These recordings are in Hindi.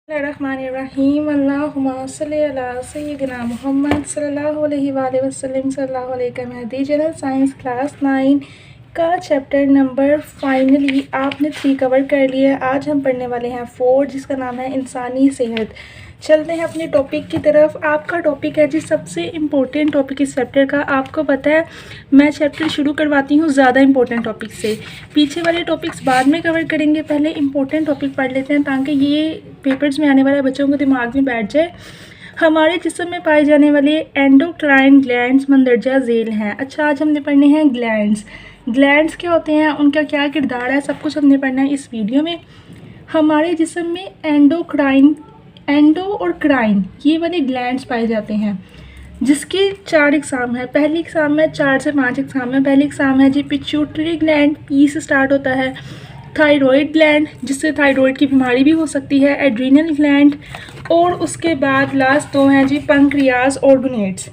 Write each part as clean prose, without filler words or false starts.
बिस्मिल्लाहिर्रहमानिर्रहीम अल्लाहुम्मा सल्लि अला सय्यिदिना मुहम्मद सल्लल्लाहु अलैहि वसल्लम सल्लल्लाहु अलैहि मेहदी जनरल साइंस क्लास 9 का चैप्टर नंबर फाइनली आपने 3 कवर कर लिया है। आज हम पढ़ने वाले हैं 4 जिसका नाम है इंसानी सेहत। चलते हैं अपने टॉपिक की तरफ। आपका टॉपिक है जी सबसे इम्पोर्टेंट टॉपिक इस चैप्टर का। आपको पता है मैं चैप्टर शुरू करवाती हूँ ज़्यादा इम्पोर्टेंट टॉपिक से, पीछे वाले टॉपिक्स बाद में कवर करेंगे, पहले इम्पोर्टेंट टॉपिक पढ़ लेते हैं ताकि ये पेपर्स में आने वाले बच्चों को दिमाग में बैठ जाए। हमारे जिस्म में पाए जाने वाले एंडोक्राइन ग्लैंड्स मंदरजा झेल हैं। अच्छा, आज हमने पढ़ने हैं ग्लैंड्स। ग्लैंड्स क्या होते हैं, उनका क्या किरदार है, सब कुछ हमने पढ़ना है इस वीडियो में। हमारे जिस्म में एंडो और क्राइन ये वाले ग्लैंड्स पाए जाते हैं जिसके 4 एग्ज़ाम है। पहली एग्ज़ाम में 4 से 5 एग्ज़ाम है। पहली एग्ज़ाम है जी पिट्यूटरी ग्लैंड, पी से स्टार्ट होता है। थायराइड ग्लैंड जिससे थायराइड की बीमारी भी हो सकती है। एड्रीनल ग्लैंड और उसके बाद लास्ट 2 हैं जी पंक्रियाज और गोनेड्स।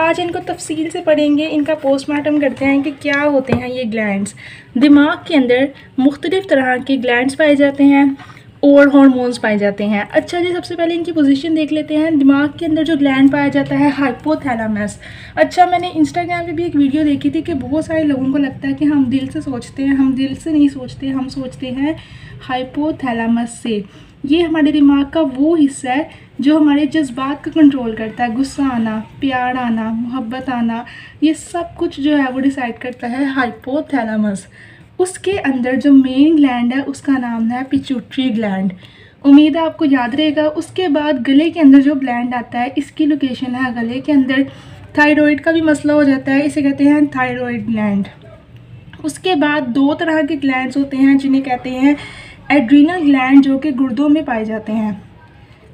आज इनको तफसील से पढ़ेंगे, इनका पोस्टमार्टम करते हैं कि क्या होते हैं ये ग्लैंड्स। दिमाग के अंदर मुख्तलिफ़ तरह के ग्लैंड्स पाए जाते हैं और हार्मोन्स पाए जाते हैं। अच्छा जी, सबसे पहले इनकी पोजीशन देख लेते हैं। दिमाग के अंदर जो ग्लैंड पाया जाता है हाइपोथैलेमस। अच्छा, मैंने इंस्टाग्राम पे भी एक वीडियो देखी थी कि बहुत सारे लोगों को लगता है कि हम दिल से सोचते हैं, हम दिल से नहीं सोचते, हम सोचते हैं हाइपोथैलेमस से। ये हमारे दिमाग का वो हिस्सा है जो हमारे जज्बात का कंट्रोल करता है। गुस्सा आना, प्यार आना, मोहब्बत आना, ये सब कुछ जो है वो डिसाइड करता है हाइपोथैलेमस। उसके अंदर जो मेन ग्लैंड है उसका नाम है पिट्यूटरी ग्लैंड। उम्मीद है आपको याद रहेगा। उसके बाद गले के अंदर जो ग्लैंड आता है इसकी लोकेशन है गले के अंदर। थायराइड का भी मसला हो जाता है, इसे कहते हैं थायराइड ग्लैंड। उसके बाद 2 तरह के ग्लैंड्स होते हैं जिन्हें कहते हैं एड्रीनल ग्लैंड, जो कि गुर्दों में पाए जाते हैं।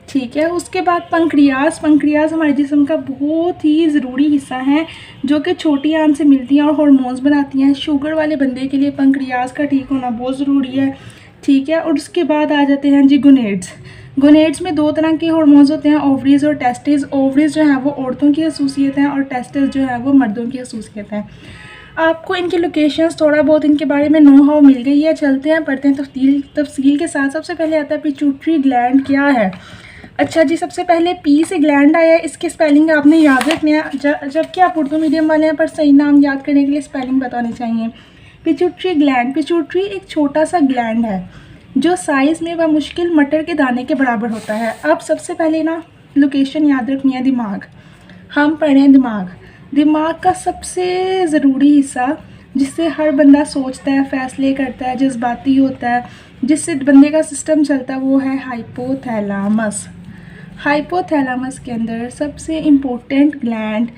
ठीक है, उसके बाद पंक्रियाज हमारे जिस्म का बहुत ही ज़रूरी हिस्सा है जो कि छोटी आंत से मिलती हैं और हार्मोन्स बनाती हैं। शुगर वाले बंदे के लिए पंक्रियाज का ठीक होना बहुत ज़रूरी है। ठीक है, और उसके बाद आ जाते हैं जी गोनेड्स में 2 तरह के हार्मोन्स होते हैं, ओवरीज और टेस्टिस। ओवरीज जो है वो औरतों की खसूसियत है और टेस्टिस जो है वो मर्दों की खसूसियत है। आपको इनकी लोकेशंस थोड़ा बहुत इनके बारे में नो हाउ मिल गई है। चलते हैं पढ़ते हैं तफसील के साथ। सबसे पहले आता है पिट्यूटरी ग्लैंड क्या है। अच्छा जी, सबसे पहले पी से ग्लैंड आया है, इसके स्पेलिंग आपने याद रखने हैं जबकि आप उर्दू मीडियम वाले हैं, पर सही नाम याद करने के लिए स्पेलिंग बताने चाहिए। पिट्यूटरी ग्लैंड, पिट्यूटरी एक छोटा सा ग्लैंड है जो साइज़ में व मुश्किल मटर के दाने के बराबर होता है। अब सबसे पहले ना लोकेशन याद रखनी है दिमाग। हम पढ़ें दिमाग का सबसे ज़रूरी हिस्सा जिससे हर बंदा सोचता है, फ़ैसले करता है, जज्बाती होता है, जिससे बंदे का सिस्टम चलता है, वो है हाइपोथैलेमस। हाइपोथैलेमस के अंदर सबसे इम्पोर्टेंट ग्लैंड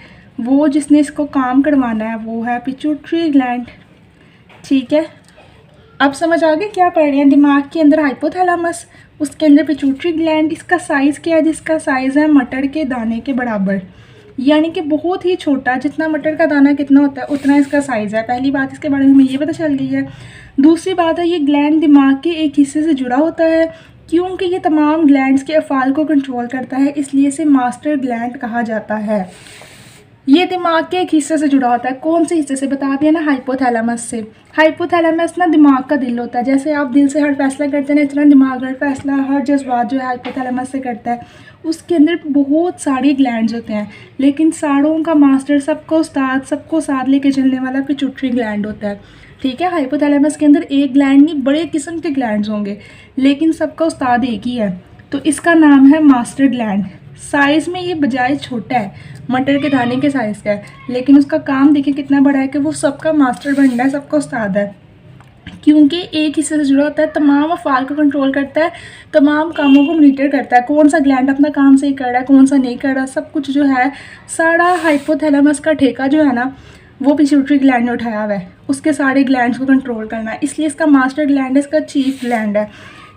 वो जिसने इसको काम करवाना है वो है पिट्यूटरी ग्लैंड। ठीक है, अब समझ आ गए क्या पढ़ रहे हैं। दिमाग के अंदर हाइपोथैलेमस, उसके अंदर पिट्यूटरी ग्लैंड। इसका साइज़ क्या है, जिसका साइज़ है मटर के दाने के बराबर, यानी कि बहुत ही छोटा। जितना मटर का दाना कितना होता है उतना इसका साइज़ है। पहली बात इसके बारे में हमें ये पता चल गई है। दूसरी बात है ये ग्लैंड दिमाग के एक हिस्से से जुड़ा होता है क्योंकि ये तमाम ग्लैंड्स के अफ़ाल को कंट्रोल करता है, इसलिए इसे मास्टर ग्लैंड कहा जाता है। ये दिमाग के एक हिस्से से जुड़ा होता है। कौन से हिस्से से बता दिया ना, हाइपोथैलेमस से। हाइपोथैलेमस ना दिमाग का दिल होता है। जैसे आप दिल से हर फैसला करते हैं ना, इस तरह दिमाग हर फैसला, हर जज्बात जो है हाइपोथैलेमस से करता है। उसके अंदर बहुत सारे ग्लैंड्स होते हैं लेकिन सारों का मास्टर, सबको उस्ताद, सबको साथ लेके चलने वाला पिट्यूटरी ग्लैंड होता है। ठीक है, हाइपोथैलेमस के अंदर एक ग्लैंड नहीं, बड़े किस्म के ग्लैंड्स होंगे लेकिन सबका उस्ताद एक ही है, तो इसका नाम है मास्टर ग्लैंड। साइज़ में ये बजाय छोटा है, मटर के दाने के साइज़ का है, लेकिन उसका काम देखिए कितना बड़ा है कि वो सबका मास्टर बनना है, सबका उस्ताद है, क्योंकि एक हिस्से से जुड़ा होता है। तमाम अफ़ाल को कंट्रोल करता है, तमाम कामों को मॉनिटर करता है, कौन सा ग्लैंड अपना काम सही कर रहा है, कौन सा नहीं कर रहा, सब कुछ जो है सारा हाइपोथैलेमस का ठेका जो है ना वो पिट्यूटरी ग्लैंड ने उठाया हुआ है। उसके सारे ग्लैंड्स को कंट्रोल करना है, इसलिए इसका मास्टर ग्लैंड है, इसका चीफ ग्लैंड है।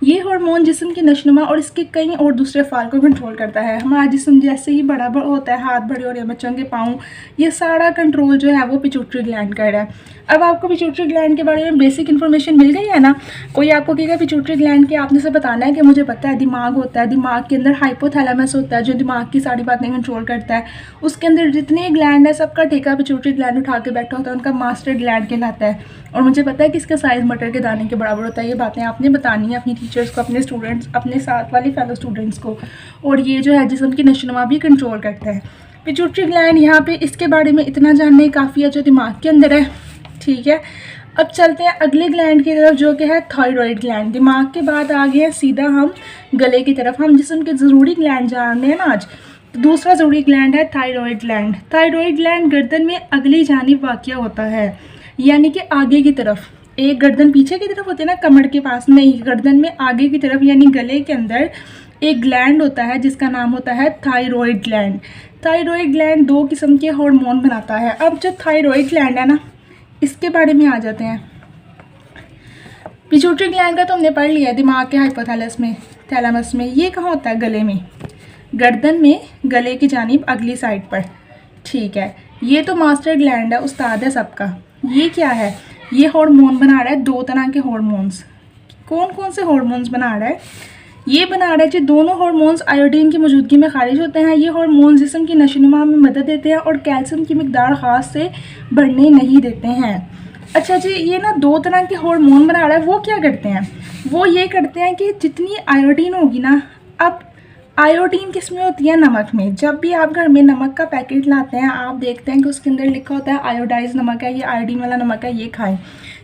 ये हार्मोन जिस्म की नशनुमा और इसके कई और दूसरे अफ़ाल को कंट्रोल करता है। हमारा जिस्म जैसे ही बड़ा होता है, हाथ बड़े हो रहे हैं बच्चों के, पाँव, ये सारा कंट्रोल जो है वो पिट्यूटरी ग्लैंड कर रहा है। अब आपको पिट्यूटरी ग्लैंड के बारे में बेसिक इन्फॉर्मेशन मिल गई है ना। कोई आपको कहेगा पिट्यूटरी ग्लैंड के, आपने से बताना है कि मुझे पता है दिमाग होता है, दिमाग के अंदर हाइपोथैलेमस होता है जो दिमाग की सारी बातें कंट्रोल करता है। उसके अंदर जितने ग्लैंड है सबका ठेका पिट्यूटरी ग्लैंड उठा के बैठा होता है, उनका मास्टर ग्लैंड कहलाता है। और मुझे पता है कि इसका साइज़ मटर के दाने के बराबर होता है। ये बातें आपने बतानी है अपनी टीचर्स को, अपने स्टूडेंट्स, अपने साथ वाले फेलो स्टूडेंट्स को। और ये जो है जिस्म की नशोनुमा भी कंट्रोल करता है। पिट्यूटरी ग्लैंड यहाँ पे इसके बारे में इतना जानने काफ़ी है जो दिमाग के अंदर है, ठीक है। अब चलते हैं अगले ग्लैंड की तरफ जो कि है थायराइड ग्लैंड। दिमाग के बाद आ गए हैं सीधा हम गले की तरफ। हम जिस्म के ज़रूरी ग्लैंड जान रहे हैं ना आज। तो दूसरा ज़रूरी ग्लैंड है थायराइड ग्लैंड। थायराइड ग्लैंड गर्दन में अगली जानिब वाक़या होता है, यानी कि आगे की तरफ। एक गर्दन पीछे की तरफ होती है ना, कमर के पास, नहीं, गर्दन में आगे की तरफ यानी गले के अंदर एक ग्लैंड होता है जिसका नाम होता है थायराइड ग्लैंड। थायराइड ग्लैंड 2 किस्म के हार्मोन बनाता है। अब जो थायराइड ग्लैंड है ना, इसके बारे में आ जाते हैं। पिट्यूटरी ग्लैंड का तो हमने पढ़ लिया है, दिमाग के हाइपोथैलेमस में, थैलेमस में। ये कहाँ होता है? गले में, गर्दन में, गले की जानिब अगली साइड पर, ठीक है। ये तो मास्टर ग्लैंड है, उस्ताद है सबका। ये क्या है? ये हार्मोन बना रहा है 2 तरह के हार्मोन्स। कौन कौन से हार्मोन्स बना रहा है? ये बना रहा है कि दोनों हार्मोन्स आयोडीन की मौजूदगी में खारिज होते हैं। ये हार्मोन जिस्म की नशोनुमा में मदद देते हैं और कैल्शियम की मिकदार ख़ास से बढ़ने नहीं देते हैं। अच्छा जी, ये ना 2 तरह के हार्मोन बना रहा है। वो क्या करते हैं? वो ये करते हैं कि जितनी आयोडीन होगी ना, अब आयोडीन किस में होती है? नमक में। जब भी आप घर में नमक का पैकेट लाते हैं, आप देखते हैं कि उसके अंदर लिखा होता है आयोडाइज नमक है, ये आयोडीन वाला नमक है, ये खाएं।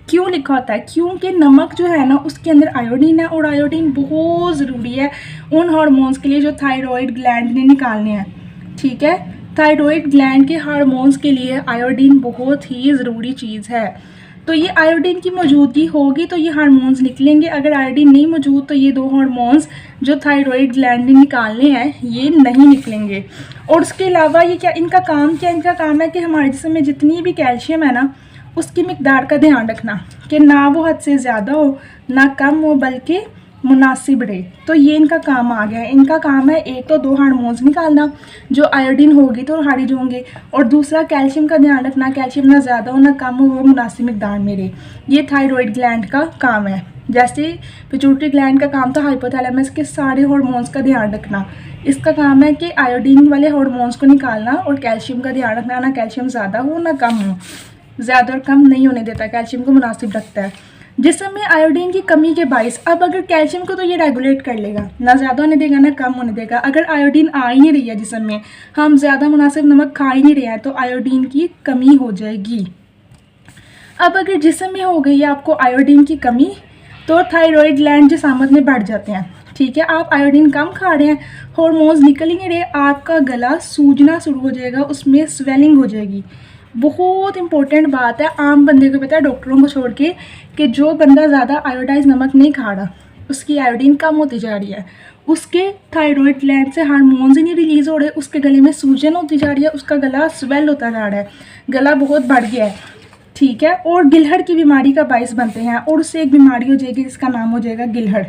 क्यों लिखा होता है? क्योंकि नमक जो है ना, उसके अंदर आयोडीन है और आयोडीन बहुत ज़रूरी है उन हार्मोन्स के लिए जो थायराइड ग्लैंड ने निकालने हैं, ठीक है। थायराइड ग्लैंड के हार्मोन्स के लिए आयोडीन बहुत ही ज़रूरी चीज़ है। तो ये आयोडीन की मौजूदगी होगी तो ये हार्मोन्स निकलेंगे। अगर आयोडीन नहीं मौजूद तो ये 2 हार्मोन्स जो थायराइड ग्लैंड ने निकालने हैं ये नहीं निकलेंगे। और उसके अलावा ये क्या, इनका काम क्या? इनका काम है कि हमारे जिस्म में जितनी भी कैल्शियम है ना, उसकी मिकदार का ध्यान रखना कि ना वो हद से ज़्यादा हो ना कम हो, बल्कि मुनासिब रहे। तो ये इनका काम आ गया है। इनका काम है एक तो 2 हार्मोन्स निकालना, जो आयोडीन होगी तो खारिज होंगे, और दूसरा कैल्शियम का ध्यान रखना, कैल्शियम ना ज़्यादा हो ना कम हो, वो मुनासिब मिकदार में रहे। ये थायराइड ग्लैंड का काम है। जैसे पिट्यूटरी ग्लैंड का काम था हाइपोथैलेमस के सारे हार्मोन्स का ध्यान रखना, इसका काम है कि आयोडीन वाले हार्मोन्स को निकालना और कैल्शियम का ध्यान रखना, ना कैल्शियम ज़्यादा हो ना कम हो। ज़्यादा और कम नहीं होने देता, कैल्शियम को मुनासिब रखता है। जिस्म में आयोडीन की कमी के बाइस, अब अगर कैल्शियम को तो ये रेगुलेट कर लेगा, ना ज़्यादा होने देगा ना कम होने देगा। अगर आयोडीन आ ही नहीं रही है जिस्म में, हम ज़्यादा मुनासिब नमक खा ही नहीं रहे हैं, तो आयोडीन की कमी हो जाएगी। अब अगर जिस्म में हो गई है आपको आयोडीन की कमी, तो थायराइड ग्लैंड जिसामत में बढ़ जाते हैं, ठीक है। आप आयोडीन कम खा रहे हैं, हार्मोन्स निकल ही नहीं रहे, आपका गला सूजना शुरू हो जाएगा, उसमें स्वेलिंग हो जाएगी। बहुत इंपॉर्टेंट बात है, आम बंदे को पता है, डॉक्टरों को छोड़ के, कि जो बंदा ज़्यादा आयोडाइज नमक नहीं खा रहा, उसकी आयोडीन कम होती जा रही है, उसके थायराइड ग्लैंड से हार्मोन्स ही नहीं रिलीज़ हो रहे, उसके गले में सूजन होती जा रही है, उसका गला स्वेल होता जा रहा है, गला बहुत बढ़ गया है, ठीक है। और गिलहड़ की बीमारी का बाइस बनते हैं, और उससे एक बीमारी हो जाएगी जिसका नाम हो जाएगा गिलहड़।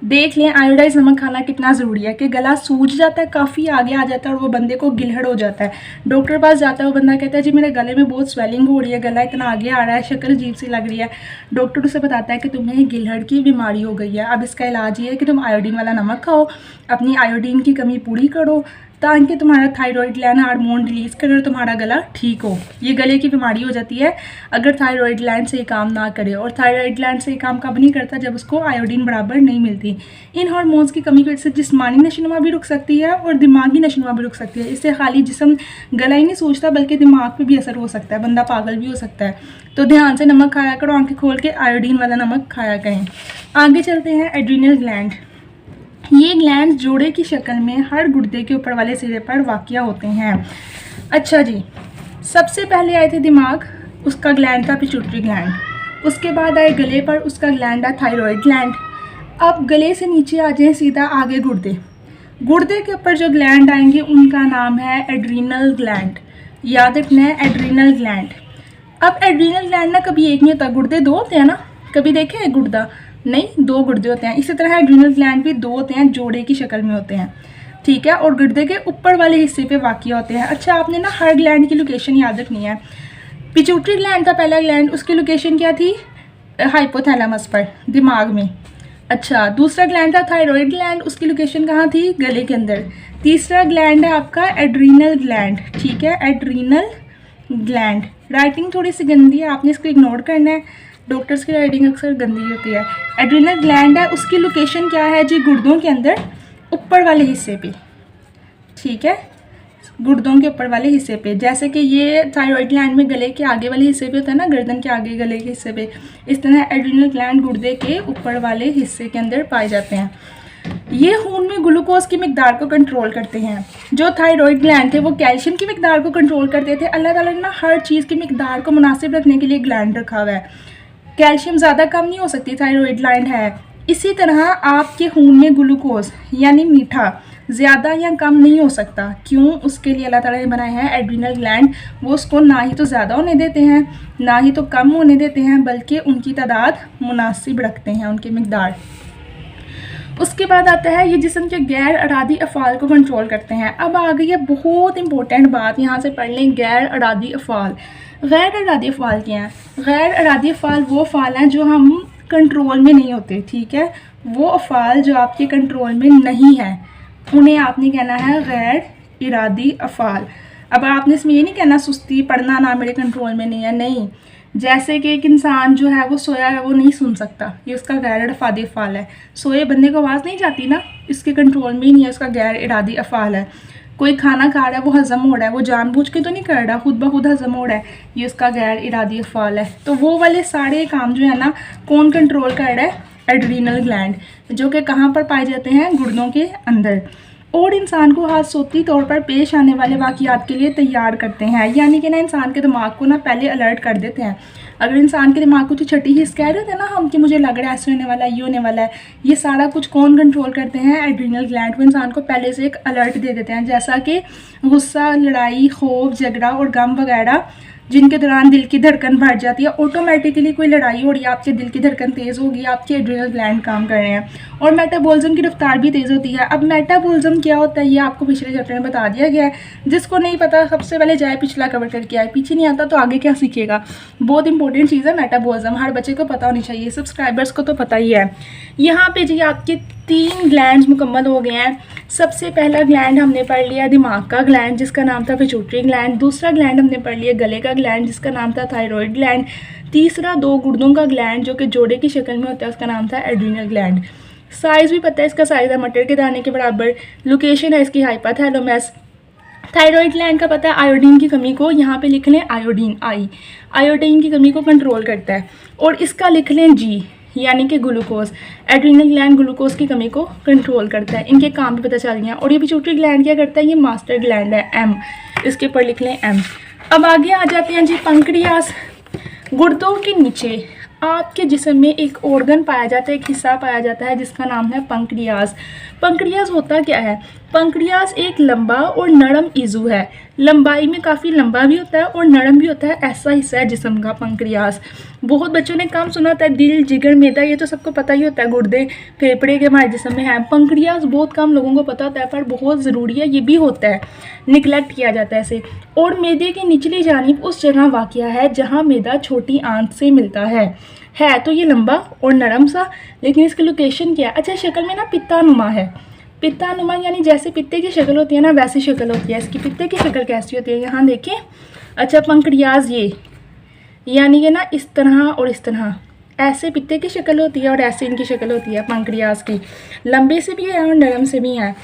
देख लें आयोडाइज नमक खाना कितना ज़रूरी है कि गला सूज जाता है, काफ़ी आगे आ जाता है, और वो बंदे को गिलहड़ हो जाता है। डॉक्टर पास जाता है, वो बंदा कहता है जी मेरे गले में बहुत स्वेलिंग हो रही है, गला इतना आगे आ रहा है, शक्ल अजीब सी लग रही है। डॉक्टर उसे बताता है कि तुम्हें गिलहड़ की बीमारी हो गई है। अब इसका इलाज ये है कि तुम आयोडीन वाला नमक खाओ, अपनी आयोडीन की कमी पूरी करो, ताकि तुम्हारा थायराइड ग्लैंड हार्मोन रिलीज़ करे और तुम्हारा गला ठीक हो। ये गले की बीमारी हो जाती है अगर थायराइड ग्लैंड से काम ना करे, और थायराइड ग्लैंड से काम कब नहीं करता? जब उसको आयोडीन बराबर नहीं मिलती। इन हार्मोन्स की कमी की वजह से जिस्मानी नशोनुमा भी रुक सकती है और दिमागी नशोनुमा भी रुक सकती है। इससे खाली जिस्म गला ही नहीं सूझता बल्कि दिमाग पे भी असर हो सकता है, बंदा पागल भी हो सकता है। तो ध्यान से नमक खाया करो, आंखें खोल के आयोडीन वाला नमक खाया करें। आगे चलते हैं एड्रीनल ग्लैंड। ये ग्लैंड जोड़े की शक्ल में हर गुर्दे के ऊपर वाले सिरे पर वाक़या होते हैं। अच्छा जी, सबसे पहले आए थे दिमाग, उसका ग्लैंड था पिट्यूटरी ग्लैंड। उसके बाद आए गले पर, उसका ग्लैंड है थायराइड ग्लैंड। अब गले से नीचे आ जाए सीधा आगे गुर्दे। गुर्दे के ऊपर जो ग्लैंड आएंगे उनका नाम है एड्रीनल ग्लैंड। याद रखना है एड्रीनल ग्लैंड। अब एड्रीनल ग्लैंड ना कभी एक नहीं होता, गुर्दे 2 होते हैं ना, कभी देखे हैं गुर्दा? नहीं, 2 गुर्दे होते हैं। इसी तरह एड्रीनल ग्लैंड भी 2 होते हैं, जोड़े की शक्ल में होते हैं, ठीक है, और गुर्दे के ऊपर वाले हिस्से पे वाक़या होते हैं। अच्छा, आपने ना हर ग्लैंड की लोकेशन याद रखनी है। पिट्यूटरी ग्लैंड था पहला ग्लैंड, उसकी लोकेशन क्या थी? हाइपोथैलेमस पर, दिमाग में। अच्छा, दूसरा ग्लैंड था थायराइड ग्लैंड, उसकी लोकेशन कहाँ थी? गले के अंदर। तीसरा ग्लैंड है आपका एड्रीनल ग्लैंड, ठीक है, एड्रीनल ग्लैंड। राइटिंग थोड़ी सी गंदी है, आपने इसको इग्नोर करना है। डॉक्टर्स की राइटिंग अक्सर गंदी होती है। एड्रिनल ग्लैंड है, उसकी लोकेशन क्या है जी, गुर्दों के अंदर ऊपर वाले हिस्से पे, ठीक है, गुर्दों के ऊपर वाले हिस्से पे। जैसे कि ये थायराइड ग्लैंड में गले के आगे वाले हिस्से पे होता है ना, गर्दन के आगे गले के हिस्से पे, इस तरह एड्रिनल ग्लैंड गुर्दे के ऊपर वाले हिस्से के अंदर पाए जाते हैं। ये खून में ग्लूकोज की मिकदार को कंट्रोल करते हैं। जो थायराइड ग्लैंड थे वो कैल्शियम की मिकदार को कंट्रोल करते थे। अल्लाह ताला ने ना हर चीज़ की मिकदार को मुनासिब रखने के लिए ग्लैंड रखा हुआ है। कैल्शियम ज़्यादा कम नहीं हो सकती, थायराइड ग्लैंड है। इसी तरह आपके खून में ग्लूकोज यानी मीठा ज़्यादा या कम नहीं हो सकता। क्यों? उसके लिए अल्लाह ताला ने बनाए हैं एड्रिनल ग्लैंड। वो उसको ना ही तो ज़्यादा होने देते हैं ना ही तो कम होने देते हैं, बल्कि उनकी तादाद मुनासिब रखते हैं, उनकी मिकदार। उसके बाद आता है ये जिस्म के गैर अरादी अफ़ाल को कंट्रोल करते हैं। अब आ गई है बहुत इंपॉर्टेंट बात, यहाँ से पढ़ लें, गैर अरादी अफ़ाल। गैर अरादी अफ़ाल क्या हैं? गैर अरादी अफ़ाल वो अफ़ाल हैं जो हम कंट्रोल में नहीं होते, ठीक है। वो अफ़ाल जो आपके कंट्रोल में नहीं है उन्हें आपने कहना है गैर इरादी अफ़ाल। अब आपने इसमें ये नहीं कहना सुस्ती, पढ़ना ना मेरे कंट्रोल में नहीं है, नहीं। जैसे कि एक इंसान जो है वो सोया है, वो नहीं सुन सकता, ये उसका गैर इरादी अफ़ाल है। सोए बंदे को आवाज़ नहीं जाती ना, इसके कंट्रोल में ही नहीं है, उसका गैर इरादी अफ़ाल है। कोई खाना खा रहा है, वो हज़म हो रहा है, वो जानबूझ के तो नहीं कर रहा, खुद ब खुद हज़म हो रहा है, ये उसका गैर इरादी अफ़ाल है। तो वो वाले सारे काम जो है ना, कौन कंट्रोल कर रहा है? एड्रीनल ग्लैंड, जो कि कहाँ पर पाए जाते हैं? गुर्दों के अंदर। और इंसान को हादसोती तौर पर पेश आने वाले वाक़यात के लिए तैयार करते हैं, यानी कि ना इंसान के दिमाग को ना पहले अलर्ट कर देते हैं। अगर इंसान के दिमाग को तो छठी हिस्स कह रहे थे ना हम कि मुझे लग रहा है ऐसे होने वाला है, ये होने वाला है, ये सारा कुछ कौन कंट्रोल करते हैं? Adrenal gland. वो इंसान को पहले से एक अलर्ट दे देते हैं, जैसा कि गुस्सा, लड़ाई, खौफ, झगड़ा और गम वगैरह जिनके दौरान दिल की धड़कन बढ़ जाती है। ऑटोमेटिकली कोई लड़ाई हो रही है, आपके दिल की धड़कन तेज़ होगी, आपके एड्रिनल ग्लैंड काम कर रहे हैं। और मेटाबॉलिज्म की रफ्तार भी तेज़ होती है। अब मेटाबॉलिज्म क्या होता है ये आपको पिछले चैप्टर में बता दिया गया है। जिसको नहीं पता सबसे पहले जाए पिछला कवर करके आए, पीछे नहीं आता तो आगे क्या सीखेगा। बहुत इंपॉर्टेंट चीज़ है मेटाबॉलिज्म, हर बच्चे को पता होनी चाहिए, सब्सक्राइबर्स को तो पता ही है। यहाँ पे जी आपके 3 ग्लैंड्स मुकम्मल हो गए हैं। सबसे पहला ग्लैंड हमने पढ़ लिया दिमाग का ग्लैंड, जिसका नाम था पिट्यूटरी ग्लैंड। दूसरा ग्लैंड हमने पढ़ लिया गले का ग्लैंड, जिसका नाम था थायराइड ग्लैंड। तीसरा 2 गुर्दों का ग्लैंड जो कि जोड़े की शक्ल में होता है, उसका नाम था एड्रीनल ग्लैंड। साइज़ भी पता है, इसका साइज़ है मटर के दाने के बराबर। लोकेशन है इसकी हाइपोथैलेमस। थायराइड ग्लैंड का पता है आयोडीन की कमी को, यहाँ पे लिख लें आयोडीन, आयोडीन की कमी को कंट्रोल करता है। और इसका लिख लें जी, यानी कि ग्लूकोज। एड्रीनल ग्लैंड ग्लूकोज की कमी को कंट्रोल करता है। इनके काम भी पता चल गया। और ये पिट्यूटरी ग्लैंड क्या करता है? ये मास्टर ग्लैंड है, एम, इसके ऊपर लिख लें एम। अब आगे आ जाते हैं जी पंक्रियास। गुर्दों के नीचे आपके जिस्म में एक ऑर्गन पाया जाता है, एक हिस्सा पाया जाता है जिसका नाम है पंक्रियास। पंक्रियास होता क्या है? पंक्रियास एक लंबा और नरम इज़ू है, लंबाई में काफ़ी लंबा भी होता है और नरम भी होता है, ऐसा हिस्सा है जिस्म का पंक्रियास। बहुत बच्चों ने कम सुना होता है, दिल, जिगर, मैदा, ये तो सबको पता ही होता है, गुर्दे, फेफड़े के हमारे जिस्म में है। पंक्रियास बहुत कम लोगों को पता होता है, पर बहुत ज़रूरी है, ये भी होता है, निगलेक्ट किया जाता है इसे। और मैदे की निचली जानिब उस जगह वाक़या है जहाँ मैदा छोटी आंत से मिलता है तो ये लंबा और नरम सा, लेकिन इसकी लोकेशन क्या है? अच्छा, शक्ल में ना पित्तानुमा है। पित्तानुमा यानी जैसे पित्ते की शक्ल होती है ना, वैसी शक्ल होती है इसकी। पित्ते की शक्ल कैसी होती है यहाँ देखें। अच्छा, पंक्रियाज ये यानी कि ना इस तरह और इस तरह, ऐसे पित्ते की शक्ल होती है और ऐसे इनकी शक्ल होती है पंक्रियाज की। लंबे से भी है और नरम से भी है,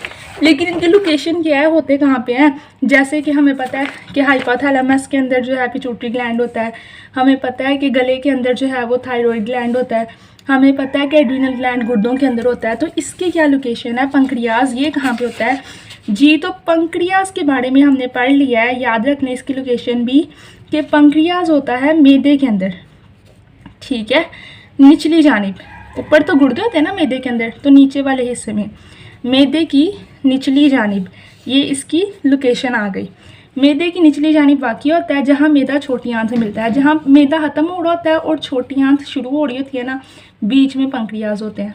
लेकिन इनकी लोकेशन क्या है, होते कहाँ पे हैं? जैसे कि हमें पता है कि हाइपोथैलेमस के अंदर जो है पिट्यूटरी ग्लैंड होता है, हमें पता है कि गले के अंदर जो है वो थायराइड ग्लैंड होता है, हमें पता है कि एड्रीनल ग्लैंड गुर्दों के अंदर होता है। तो इसकी क्या लोकेशन है? पंक्रियाज ये कहाँ पे होता है जी? तो पंक्रियाज के बारे में हमने पढ़ लिया है, याद रखने इसकी लोकेशन भी, कि पंक्रियाज होता है मैदे के अंदर, ठीक है, निचली जानिब। ऊपर तो गुर्दे होते हैं ना मैदे के अंदर, तो नीचे वाले हिस्से में मैदे की निचली जानिब, ये इसकी लोकेशन आ गई। मैदे की निचली जानिब वाक़या होता है जहाँ मैदा छोटी आंत से मिलता है। जहाँ मैदा ख़त्म हो रहा होता है और छोटी आंत शुरू हो रही होती है ना, बीच में पंक्रियाज होते हैं।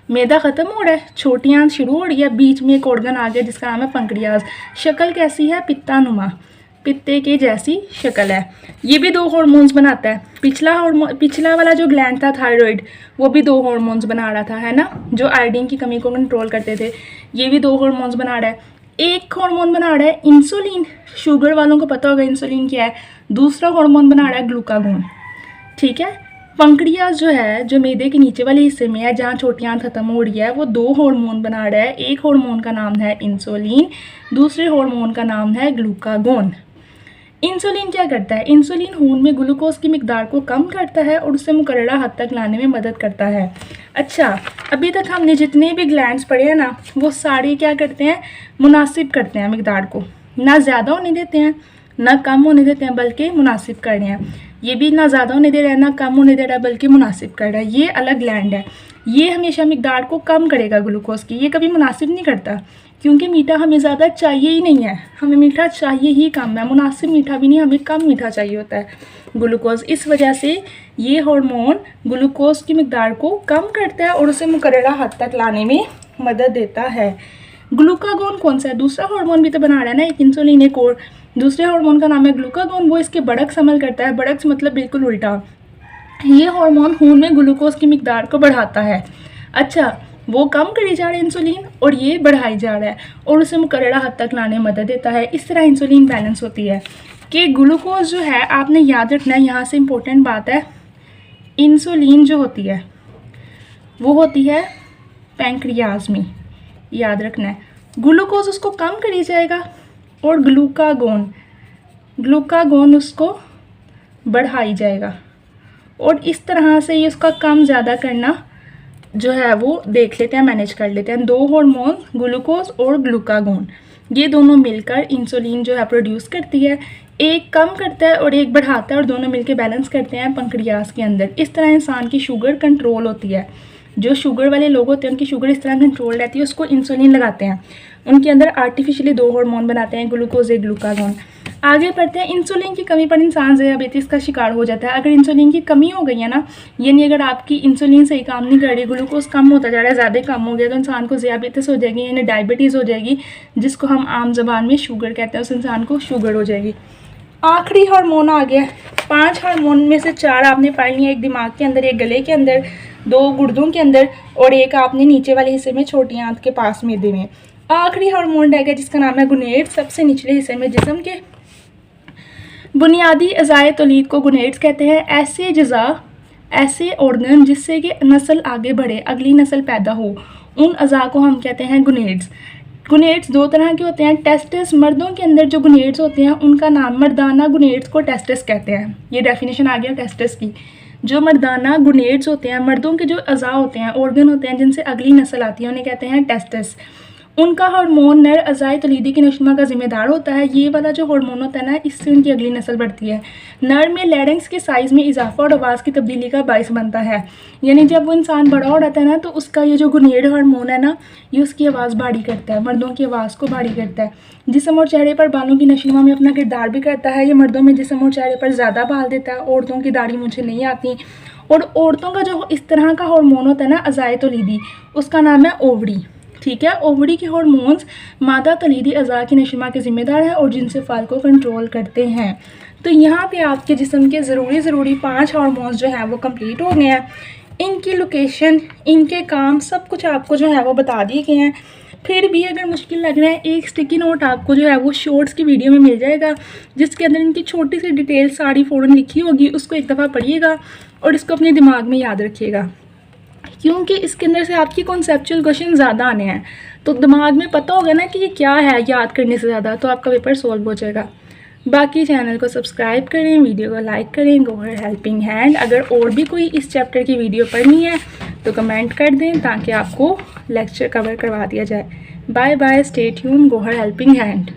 मैदा ख़त्म हो रहा है, छोटी आंत शुरू हो रही है, बीच में एक ऑर्गन आ गया जिसका नाम है पंक्रियाज। शक्ल कैसी है? पित्तानुमा, पित्ते की जैसी शक्ल है। ये भी 2 हार्मोन्स बनाता है। पिछला वाला जो ग्लैंड था थायराइड, वो भी 2 हार्मोन्स बना रहा था, है ना, जो आयोडीन की कमी को कंट्रोल करते थे। ये भी 2 हार्मोन्स बना रहा है। एक हार्मोन बना रहा है इंसुलिन, शुगर वालों को पता होगा इंसुलिन क्या है। दूसरा हार्मोन बना रहा है ग्लूकागोन, ठीक है। पंक्रियाज जो है, जो मैदे के नीचे वाले हिस्से में है जहाँ छोटी आंत खत्म हो रही है, वो दो हार्मोन बना रहा है। एक हार्मोन का नाम है इंसुलिन, दूसरे हार्मोन का नाम है ग्लूकागोन। इंसुलिन क्या करता है? इंसुलिन खून में ग्लूकोज की मिकदार को कम करता है और उसे मुकर्ररा हद तक लाने में मदद करता है। अच्छा, अभी तक हमने जितने भी ग्लैंड्स पढ़े हैं ना, वो सारे क्या करते हैं? मुनासिब करते हैं मिकदार को, ना ज़्यादा होने देते हैं ना कम होने देते हैं, बल्कि मुनासिब कर रहे हैं। ये भी ना ज़्यादा होने दे रहा है ना कम होने दे रहा है, बल्कि मुनासिब कर रहा है। ये अलग ग्लैंड है, ये हमेशा मिकदार को कम करेगा ग्लूकोज की, ये कभी मुनासिब नहीं करता, क्योंकि मीठा हमें ज़्यादा चाहिए ही नहीं है, हमें मीठा चाहिए ही कम है। मुनासिब मीठा भी नहीं, हमें कम मीठा चाहिए होता है ग्लूकोज। इस वजह से ये हार्मोन ग्लूकोज की मिकदार को कम करता है और उसे मुकर्ररा हद तक लाने में मदद देता है। ग्लूकागोन कौन सा है? दूसरा हार्मोन भी तो बना रहा है ना, एक इंसुलिन एक और। दूसरे हार्मोन का नाम है ग्लूकागोन, वो इसके बरक्स अमल करता है। बरक्स मतलब बिल्कुल उल्टा। ये हार्मोन खून में ग्लूकोज की मिकदार को बढ़ाता है। अच्छा, वो कम करी जा रहा है इंसुलिन और ये बढ़ाई जा रहा है और उसे मुकर्ररा हद तक लाने में मदद देता है। इस तरह इंसुलिन बैलेंस होती है कि ग्लूकोज जो है, आपने याद रखना है, यहाँ से इम्पोर्टेंट बात है, इंसुलिन जो होती है वो होती है पैंक्रियाज में, याद रखना है। ग्लूकोज उसको कम करी जाएगा और ग्लूकागोन उसको बढ़ाई जाएगा, और इस तरह से ये उसका कम ज़्यादा करना जो है वो देख लेते हैं, मैनेज कर लेते हैं। दो हार्मोन ग्लूकोज और ग्लूकागोन, ये दोनों मिलकर इंसुलिन जो है प्रोड्यूस करती है। एक कम करता है और एक बढ़ाता है और दोनों मिलकर बैलेंस करते हैं पंक्रियाज के अंदर। इस तरह इंसान की शुगर कंट्रोल होती है। जो शुगर वाले लोग होते हैं उनकी शुगर इस तरह कंट्रोल रहती है, उसको इंसुलिन लगाते हैं, उनके अंदर आर्टिफिशियली दो हार्मोन बनाते हैं, ग्लूकोज एक ग्लूकागोन। आगे बढ़ते हैं। इंसुलिन की कमी पर इंसान ज़ियाबेतिस का शिकार हो जाता है। अगर इंसुलिन की कमी हो गई है ना, यानी अगर आपकी इंसुलिन सही काम नहीं कर रही, ग्लूकोज कम होता जा रहा है, ज़्यादा कम हो गया, तो इंसान को ज़ियाबेतिस हो जाएगी, यानी डायबिटीज़ हो जाएगी, जिसको हम आम जबान में शुगर कहते हैं। उस इंसान को शुगर हो जाएगी। आखिरी हार्मोन आ गया। 5 हार्मोन में से 4 आपने पढ़ लिया, एक दिमाग के अंदर, एक गले के अंदर, 2 गुर्दों के अंदर और एक आपने नीचे वाले हिस्से में छोटी आंत के पास मैदे में। आखिरी हार्मोन रह गया जिसका नाम है गुनेट। सबसे निचले हिस्से में जिस्म के बुनियादी अज़ाए तौलीद को गुनेट्स कहते हैं। ऐसे अज़ा, ऐसे ऑर्गन जिससे कि नस्ल आगे बढ़े, अगली नस्ल पैदा हो, उन अज़ा को हम कहते हैं गुनेट्स। गुनेट्स 2 तरह के होते हैं। टेस्टिस, मर्दों के अंदर जो गुनेट्स होते हैं उनका नाम, मर्दाना गुनेट्स को टेस्टिस कहते हैं। ये डेफिनेशन आ गया टेस्टिस की। जो मर्दाना गुनेट्स होते हैं, मर्दों के जो अज़ा होते हैं, ऑर्गन होते हैं जिनसे अगली नस्ल आती है, उन्हें कहते हैं टेस्टिस। उनका हार्मोन नर अज़ाए तौलीदी की नशोनुमा का जिम्मेदार होता है। ये वाला जो हार्मोन होता है ना, इससे उनकी अगली नस्ल बढ़ती है। नर में लैरिंक्स के साइज़ में इजाफा और आवाज़ की तब्दीली का बाइस बनता है, यानी जब वो इंसान बड़ा हो जाता है ना, तो उसका ये जो गुनेड हार्मोन है ना, ये उसकी आवाज़ भारी करता है, मर्दों की आवाज़ को भारी करता है। जिस्म और चेहरे पर बालों की नशोनुमा में अपना किरदार भी करता है। ये मर्दों में जिस्म और चेहरे पर ज़्यादा बाल देता है, औरतों की दाढ़ी मुझे नहीं आती। और औरतों का जो इस तरह का हार्मोन होता है ना, अज़ाए तौलीदी, उसका नाम है ओवरी। ठीक है, ओवरी के हार्मोन्स मादा तौलीदी अज़ा की नशोनुमा के ज़िम्मेदार हैं और जिनसे फल को कंट्रोल करते हैं। तो यहाँ पे आपके जिस्म के ज़रूरी 5 हार्मोन्स जो हैं वो कंप्लीट हो गए हैं। इनकी लोकेशन, इनके काम, सब कुछ आपको जो है वो बता दिए गए हैं। फिर भी अगर मुश्किल लग रहा है, एक स्टिकी नोट आपको जो है वो शॉर्ट्स की वीडियो में मिल जाएगा, जिसके अंदर इनकी छोटी सी डिटेल सारी फ़ौरन लिखी होगी। उसको एक दफ़ा पढ़िएगा और इसको अपने दिमाग में याद रखिएगा, क्योंकि इसके अंदर से आपकी कॉन्सेप्चुअल क्वेश्चन ज़्यादा आने हैं। तो दिमाग में पता होगा ना कि ये क्या है, याद करने से ज़्यादा, तो आपका पेपर सॉल्व हो जाएगा। बाकी चैनल को सब्सक्राइब करें, वीडियो को लाइक करें। Gauhar helping hand. अगर और भी कोई इस चैप्टर की वीडियो पढ़नी है तो कमेंट कर दें, ताकि आपको लेक्चर कवर करवा दिया जाए। Bye bye, stay tuned. Gauhar helping hand.